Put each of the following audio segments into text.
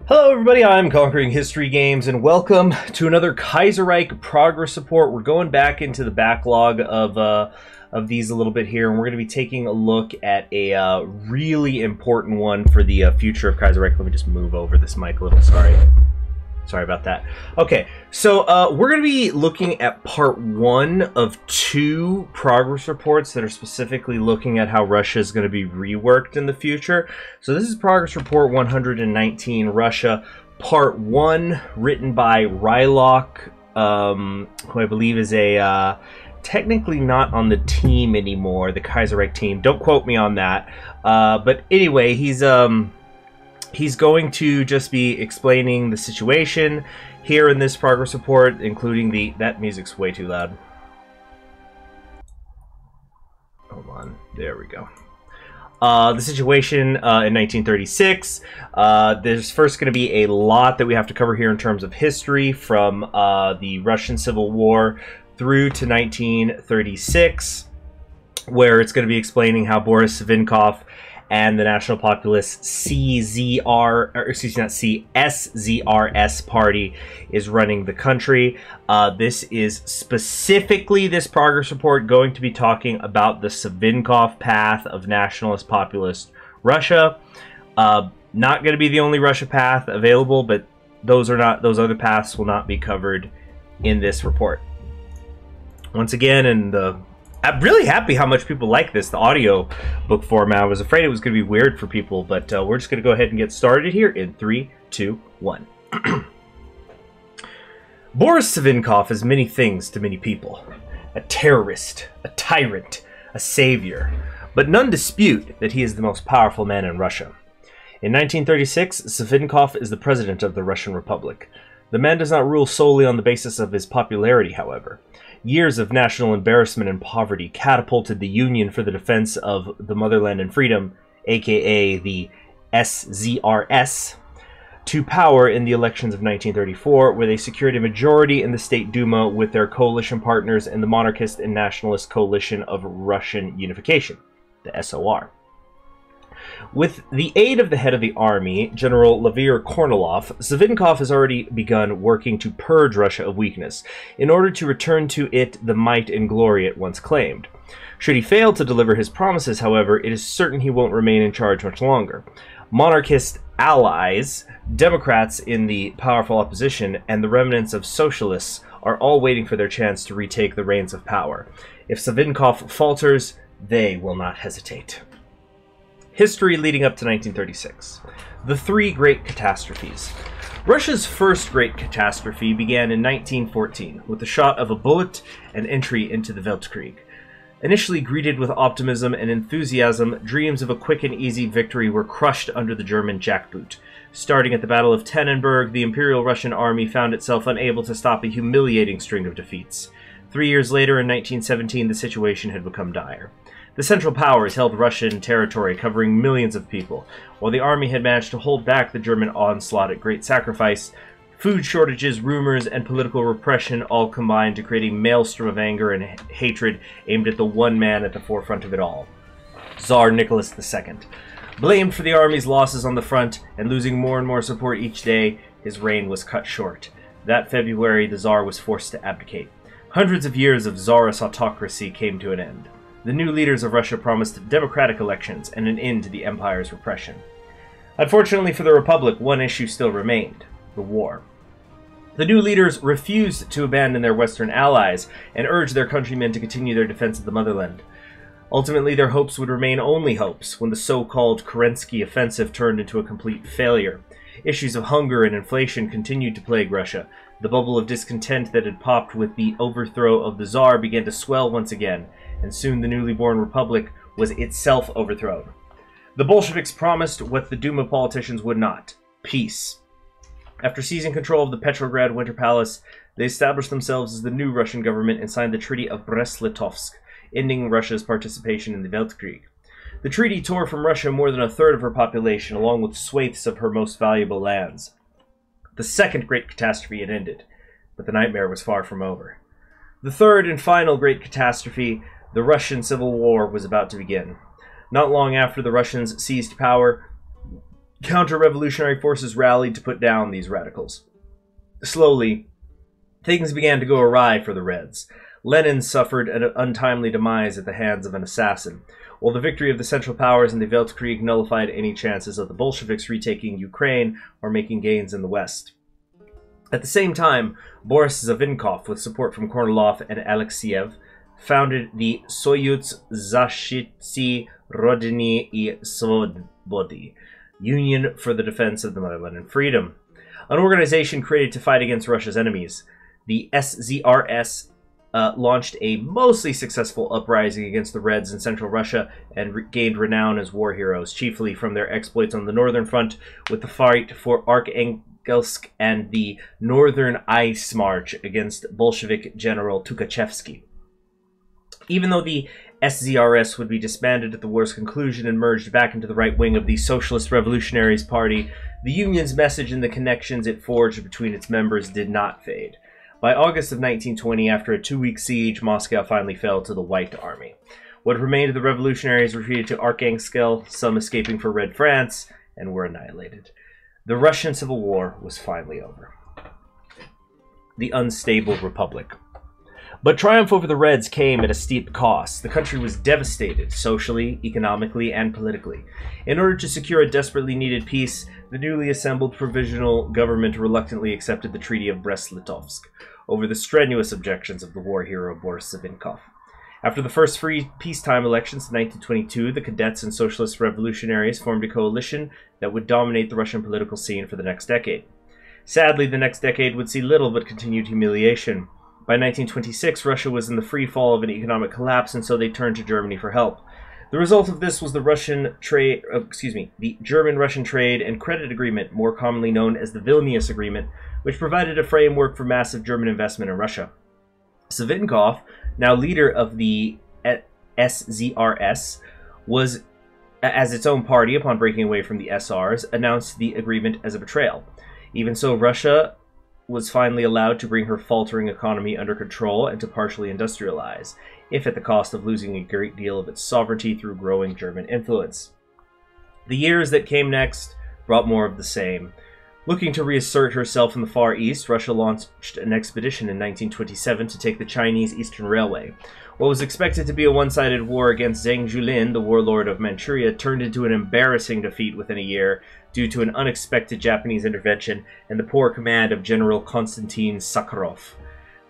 Hello everybody, I'm Conquering History Games, and welcome to another Kaiserreich progress report. We're going back into the backlog of these a little bit here, and we're going to be taking a look at a really important one for the future of Kaiserreich. Let me just move over this mic a little, Sorry about that. Okay, so we're going to be looking at part one of two progress reports that are specifically looking at how Russia is going to be reworked in the future. So this is progress report 119, Russia, part one, written by Rework, who I believe is a technically not on the team anymore, the Kaiserreich team. Don't quote me on that. But anyway, he's going to just be explaining the situation here in this progress report, including that music's way too loud. Hold on, there we go. The situation in 1936. There's first going to be a lot that we have to cover here in terms of history from the Russian Civil War through to 1936, where it's going to be explaining how Boris Savinkov and the National Populist SZRS party is running the country. This is specifically, this progress report, going to be talking about the Savinkov path of nationalist populist Russia. Not going to be the only Russia path available, but those other paths will not be covered in this report. Once again, I'm really happy how much people like this, the audio book format. I was afraid it was going to be weird for people, but we're just going to go ahead and get started here in 3, 2, 1. Boris Savinkov is many things to many people. A terrorist, a tyrant, a savior. But none dispute that he is the most powerful man in Russia. In 1936, Savinkov is the president of the Russian Republic. The man does not rule solely on the basis of his popularity, however. Years of national embarrassment and poverty catapulted the Union for the Defense of the Motherland and Freedom, aka the SZRS, to power in the elections of 1934, where they secured a majority in the State Duma with their coalition partners in the Monarchist and Nationalist Coalition of Russian Unification, the SOR. With the aid of the head of the army, General Lavir Kornilov, Savinkov has already begun working to purge Russia of weakness, in order to return to it the might and glory it once claimed. Should he fail to deliver his promises, however, it is certain he won't remain in charge much longer. Monarchist allies, Democrats in the powerful opposition, and the remnants of socialists are all waiting for their chance to retake the reins of power. If Savinkov falters, they will not hesitate. History leading up to 1936. The three great catastrophes. Russia's first great catastrophe began in 1914 with the shot of a bullet and entry into the Weltkrieg. Initially greeted with optimism and enthusiasm, dreams of a quick and easy victory were crushed under the German jackboot. Starting at the Battle of Tannenberg, the Imperial Russian Army found itself unable to stop a humiliating string of defeats. 3 years later, in 1917, the situation had become dire. The Central Powers held Russian territory covering millions of people. While the army had managed to hold back the German onslaught at great sacrifice, food shortages, rumors, and political repression all combined to create a maelstrom of anger and hatred aimed at the one man at the forefront of it all, Tsar Nicholas II. Blamed for the army's losses on the front and losing more and more support each day, his reign was cut short. That February, the Tsar was forced to abdicate. Hundreds of years of Tsarist autocracy came to an end. The new leaders of Russia promised democratic elections and an end to the empire's repression. Unfortunately for the Republic, one issue still remained: the war. The new leaders refused to abandon their Western allies and urged their countrymen to continue their defense of the motherland. Ultimately, their hopes would remain only hopes when the so-called Kerensky offensive turned into a complete failure. Issues of hunger and inflation continued to plague Russia. The bubble of discontent that had popped with the overthrow of the Tsar began to swell once again, and soon the newly born republic was itself overthrown. The Bolsheviks promised what the Duma politicians would not: peace. After seizing control of the Petrograd Winter Palace, they established themselves as the new Russian government and signed the Treaty of Brest-Litovsk, ending Russia's participation in the Weltkrieg. The treaty tore from Russia more than a third of her population, along with swathes of her most valuable lands. The second great catastrophe had ended, but the nightmare was far from over. The third and final great catastrophe, the Russian Civil War, was about to begin. Not long after the Russians seized power, Counter-revolutionary forces rallied to put down these radicals. Slowly, things began to go awry for the Reds. Lenin suffered an untimely demise at the hands of an assassin, while the victory of the Central Powers in the Weltkrieg nullified any chances of the Bolsheviks retaking Ukraine or making gains in the West. At the same time, Boris Savinkov, with support from Kornilov and Alexeyev, founded the Soyuz Zashitsi Rodiny I Svobody, Union for the Defense of the Motherland and Freedom, an organization created to fight against Russia's enemies. The SZRS launched a mostly successful uprising against the Reds in central Russia and gained renown as war heroes, chiefly from their exploits on the northern front with the fight for Arkhangelsk and the Northern Ice March against Bolshevik General Tukhachevsky. Even though the SZRS would be disbanded at the war's conclusion and merged back into the right wing of the Socialist Revolutionaries Party, the Union's message and the connections it forged between its members did not fade. By August of 1920, after a 2-week siege, Moscow finally fell to the White Army. What remained of the revolutionaries retreated to Arkhangelsk, some escaping for Red France, and were annihilated. The Russian Civil War was finally over. The unstable republic. But triumph over the Reds came at a steep cost. The country was devastated, socially, economically, and politically. In order to secure a desperately needed peace, the newly assembled provisional government reluctantly accepted the Treaty of Brest-Litovsk, over the strenuous objections of the war hero Boris Savinkov. After the first free peacetime elections in 1922, the cadets and socialist revolutionaries formed a coalition that would dominate the Russian political scene for the next decade. Sadly, the next decade would see little but continued humiliation. By 1926, Russia was in the free fall of an economic collapse, and so they turned to Germany for help. The result of this was the German-Russian Trade and Credit Agreement, more commonly known as the Vilnius Agreement, which provided a framework for massive German investment in Russia. Savinkov, now leader of the SZRS, was, as its own party upon breaking away from the SRs, announced the agreement as a betrayal. Even so, Russia was finally allowed to bring her faltering economy under control and to partially industrialize, if at the cost of losing a great deal of its sovereignty through growing German influence. The years that came next brought more of the same. Looking to reassert herself in the Far East, Russia launched an expedition in 1927 to take the Chinese Eastern Railway. What was expected to be a one-sided war against Zheng Jilin, the warlord of Manchuria, turned into an embarrassing defeat within a year due to an unexpected Japanese intervention and the poor command of General Konstantin Sakharov.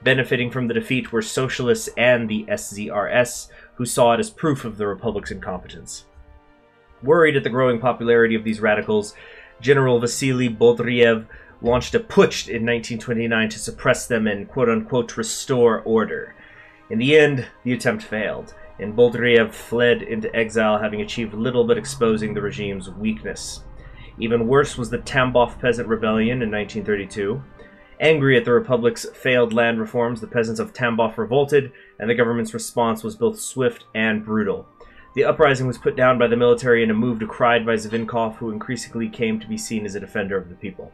Benefiting from the defeat were socialists and the SZRS, who saw it as proof of the Republic's incompetence. Worried at the growing popularity of these radicals, General Vasily Bolshevik launched a putsch in 1929 to suppress them and quote-unquote restore order. In the end, the attempt failed, and Bolshevik fled into exile, having achieved little but exposing the regime's weakness. Even worse was the Tambov Peasant Rebellion in 1932. Angry at the Republic's failed land reforms, the peasants of Tambov revolted, and the government's response was both swift and brutal. The uprising was put down by the military in a move decried by Savinkov, who increasingly came to be seen as a defender of the people.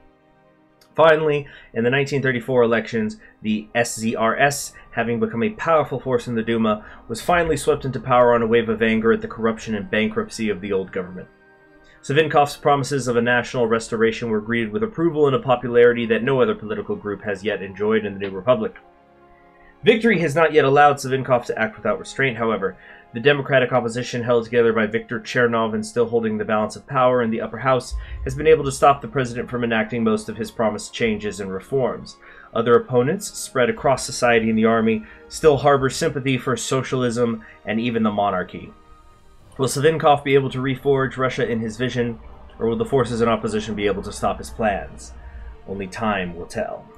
Finally, in the 1934 elections, the SZRS, having become a powerful force in the Duma, was finally swept into power on a wave of anger at the corruption and bankruptcy of the old government. Savinkov's promises of a national restoration were greeted with approval and a popularity that no other political group has yet enjoyed in the new republic. Victory has not yet allowed Savinkov to act without restraint, however. The Democratic opposition, held together by Viktor Chernov and still holding the balance of power in the upper house, has been able to stop the president from enacting most of his promised changes and reforms. Other opponents, spread across society and the army, still harbor sympathy for socialism and even the monarchy. Will Savinkov be able to reforge Russia in his vision, or will the forces in opposition be able to stop his plans? Only time will tell.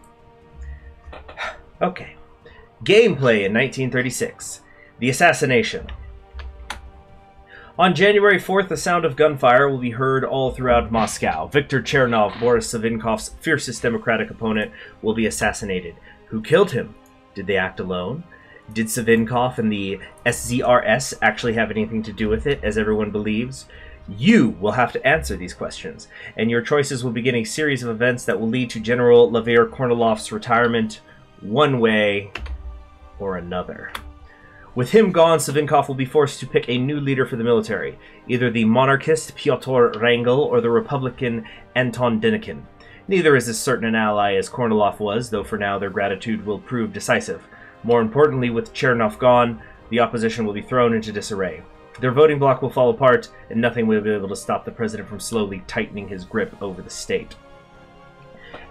Okay. Gameplay in 1936. The assassination. On January 4th, the sound of gunfire will be heard all throughout Moscow. Viktor Chernov, Boris Savinkov's fiercest democratic opponent, will be assassinated. Who killed him? Did they act alone? Did Savinkov and the SZRS actually have anything to do with it, as everyone believes? You will have to answer these questions, and your choices will begin a series of events that will lead to General Levir Kornilov's retirement, one way or another. With him gone, Savinkov will be forced to pick a new leader for the military, either the monarchist Pyotr Wrangel or the Republican Anton Denikin. Neither is as certain an ally as Kornilov was, though for now their gratitude will prove decisive. More importantly, with Chernov gone, the opposition will be thrown into disarray. Their voting bloc will fall apart, and nothing will be able to stop the president from slowly tightening his grip over the state.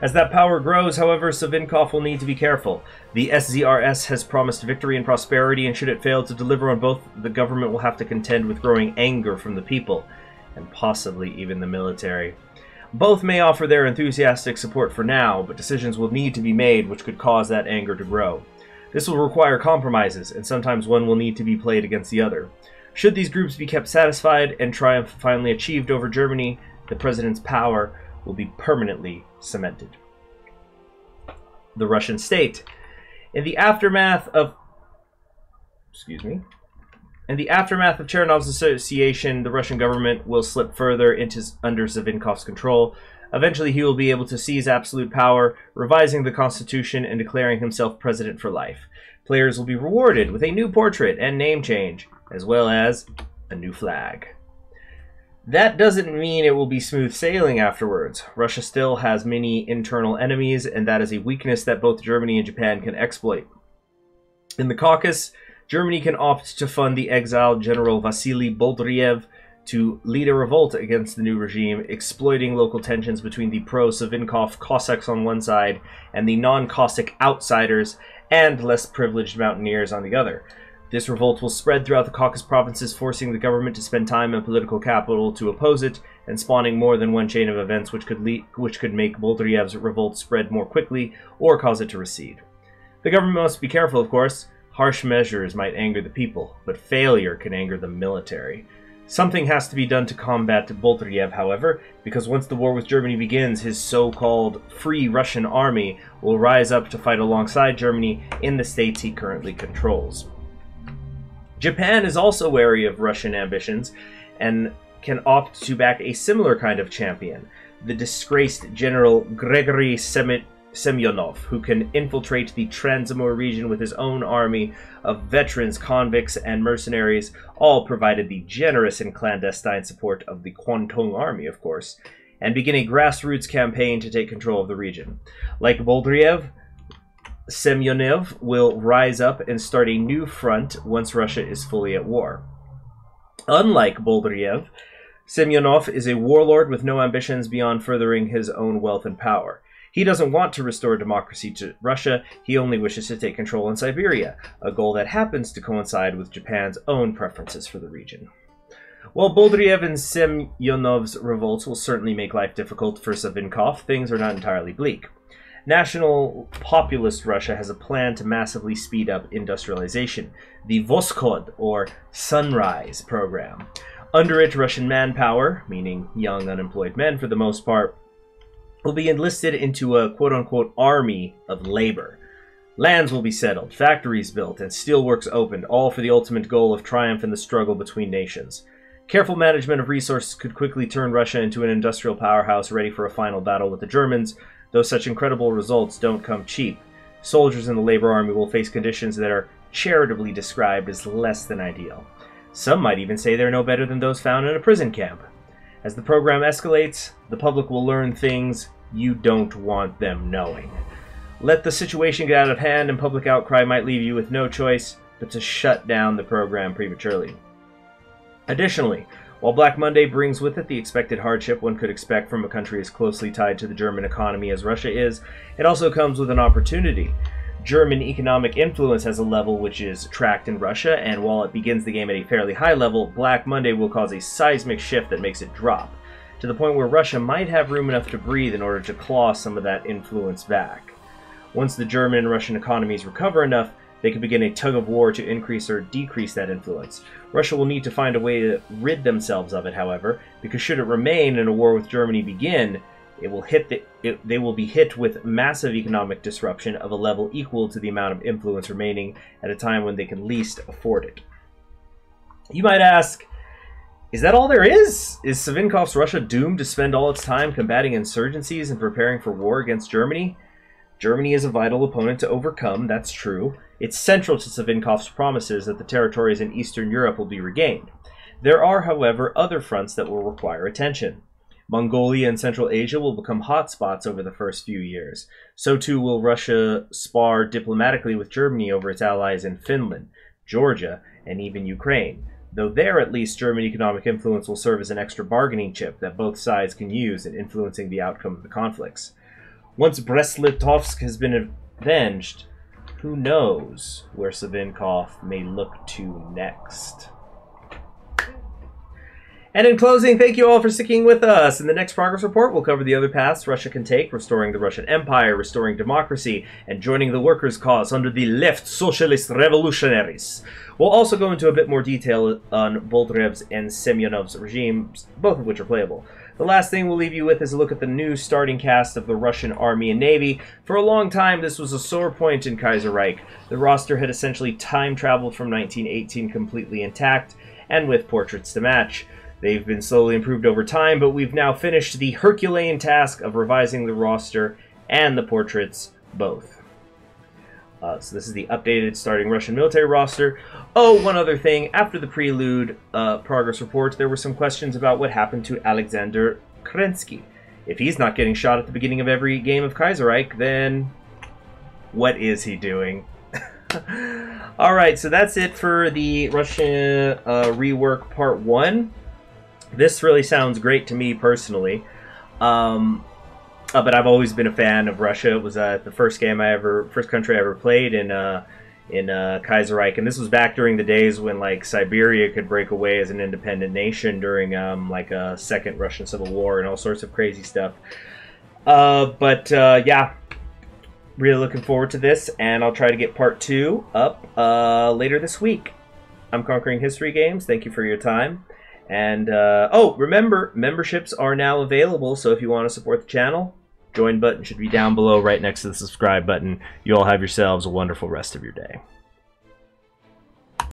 As that power grows, however, Savinkov will need to be careful. The SZRS has promised victory and prosperity, and should it fail to deliver on both, the government will have to contend with growing anger from the people, and possibly even the military. Both may offer their enthusiastic support for now, but decisions will need to be made which could cause that anger to grow. This will require compromises, and sometimes one will need to be played against the other. Should these groups be kept satisfied and triumph finally achieved over Germany, the president's power will be permanently cemented. The Russian state. In the aftermath of Chernov's association, the Russian government will slip further under Savinkov's control. Eventually, he will be able to seize absolute power, revising the constitution and declaring himself president for life. Players will be rewarded with a new portrait and name change, as well as a new flag. That doesn't mean it will be smooth sailing afterwards. Russia still has many internal enemies, and that is a weakness that both Germany and Japan can exploit. In the Caucasus, Germany can opt to fund the exiled General Vasily Boldriev to lead a revolt against the new regime, exploiting local tensions between the pro-Savinkov Cossacks on one side and the non-Cossack outsiders and less privileged mountaineers on the other. This revolt will spread throughout the Caucasus provinces, forcing the government to spend time and political capital to oppose it, and spawning more than one chain of events which could make Boldriev's revolt spread more quickly or cause it to recede. The government must be careful, of course. Harsh measures might anger the people, but failure can anger the military. Something has to be done to combat Boldriev, however, because once the war with Germany begins, his so-called Free Russian Army will rise up to fight alongside Germany in the states he currently controls. Japan is also wary of Russian ambitions and can opt to back a similar kind of champion, the disgraced General Grigory Semyonov, who can infiltrate the Transamur region with his own army of veterans, convicts, and mercenaries, all provided the generous and clandestine support of the Kwantung Army, of course, and begin a grassroots campaign to take control of the region. Like Boldriev, Semyonov will rise up and start a new front once Russia is fully at war. Unlike Boldriev, Semyonov is a warlord with no ambitions beyond furthering his own wealth and power. He doesn't want to restore democracy to Russia, he only wishes to take control in Siberia, a goal that happens to coincide with Japan's own preferences for the region. While Boldriev and Semyonov's revolts will certainly make life difficult for Savinkov, things are not entirely bleak. National populist Russia has a plan to massively speed up industrialization, the Voskod, or Sunrise program. Under it, Russian manpower, meaning young unemployed men for the most part, will be enlisted into a quote-unquote army of labor. Lands will be settled, factories built, and steelworks opened, all for the ultimate goal of triumph in the struggle between nations. Careful management of resources could quickly turn Russia into an industrial powerhouse ready for a final battle with the Germans, though such incredible results don't come cheap. Soldiers in the labor army will face conditions that are charitably described as less than ideal. Some might even say they're no better than those found in a prison camp. As the program escalates, the public will learn things you don't want them knowing. Let the situation get out of hand and public outcry might leave you with no choice but to shut down the program prematurely. Additionally, while Black Monday brings with it the expected hardship one could expect from a country as closely tied to the German economy as Russia is, it also comes with an opportunity. German economic influence has a level which is tracked in Russia, and while it begins the game at a fairly high level, Black Monday will cause a seismic shift that makes it drop, to the point where Russia might have room enough to breathe in order to claw some of that influence back. Once the German and Russian economies recover enough, they can begin a tug-of-war to increase or decrease that influence. Russia will need to find a way to rid themselves of it, however, because should it remain and a war with Germany begin, they will be hit with massive economic disruption of a level equal to the amount of influence remaining at a time when they can least afford it. You might ask, is that all there is? Is Savinkov's Russia doomed to spend all its time combating insurgencies and preparing for war against Germany? Germany is a vital opponent to overcome, that's true. It's central to Savinkov's promises that the territories in Eastern Europe will be regained. There are, however, other fronts that will require attention. Mongolia and Central Asia will become hotspots over the first few years. So too will Russia spar diplomatically with Germany over its allies in Finland, Georgia, and even Ukraine. Though there, at least, German economic influence will serve as an extra bargaining chip that both sides can use in influencing the outcome of the conflicts. Once Brest-Litovsk has been avenged, who knows where Savinkov may look to next. And in closing, thank you all for sticking with us. In the next progress report, we'll cover the other paths Russia can take, restoring the Russian Empire, restoring democracy, and joining the workers' cause under the left socialist revolutionaries. We'll also go into a bit more detail on Boldarev's and Semyonov's regimes, both of which are playable. The last thing we'll leave you with is a look at the new starting cast of the Russian Army and Navy. For a long time, this was a sore point in Kaiserreich. The roster had essentially time-traveled from 1918 completely intact, and with portraits to match. They've been slowly improved over time, but we've now finished the Herculean task of revising the roster and the portraits both. So this is the updated starting Russian military roster. Oh, one other thing. After the prelude progress report, there were some questions about what happened to Alexander Kerensky. If he's not getting shot at the beginning of every game of Kaiserreich, then what is he doing? Alright, so that's it for the Russian Rework Part 1. This really sounds great to me personally, but I've always been a fan of Russia. It was the first country I ever played in Kaiserreich, and this was back during the days when like Siberia could break away as an independent nation during like a second Russian Civil War and all sorts of crazy stuff. Yeah, really looking forward to this, and I'll try to get Part 2 up later this week. I'm Conquering History Games. Thank you for your time. And, oh, remember, memberships are now available, so if you want to support the channel, join button should be down below right next to the subscribe button. You all have yourselves a wonderful rest of your day.